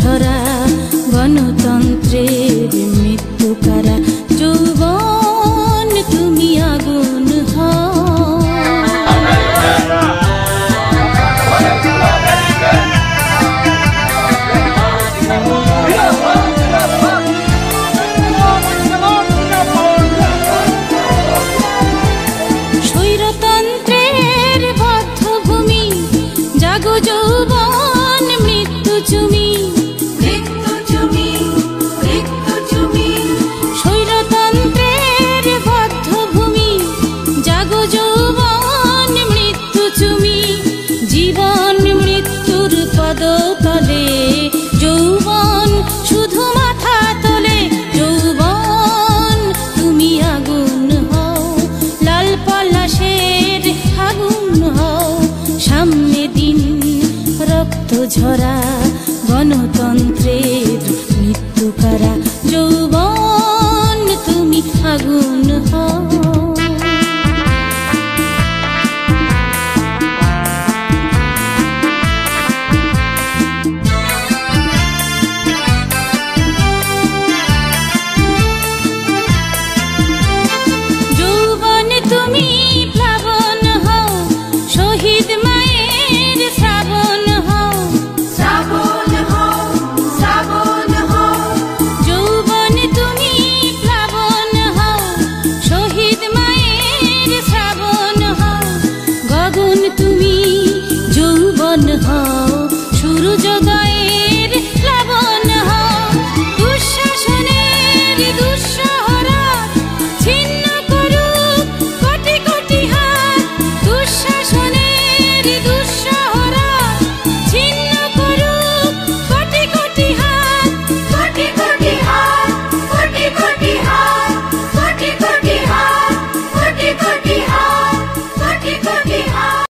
ঝরা গণতন্ত্রের মৃত্যু কারা। যৌবন তুমি আগুন হও, স্বৈরতন্ত্রের বদ্ধভূমি জাগো যৌবন মৃত্যু চুমি। স্বৈরতন্ত্রের বদ্ধভূমি জাগো যৌবন মৃত্যু চুমি। জীবন মৃত্যুর পদতলে যৌবন শুধু মাথা তোলে। যৌবন তুমি আগুন হও, লাল পলাশের আগুন হও। সামনে দিন রক্ত ঝরা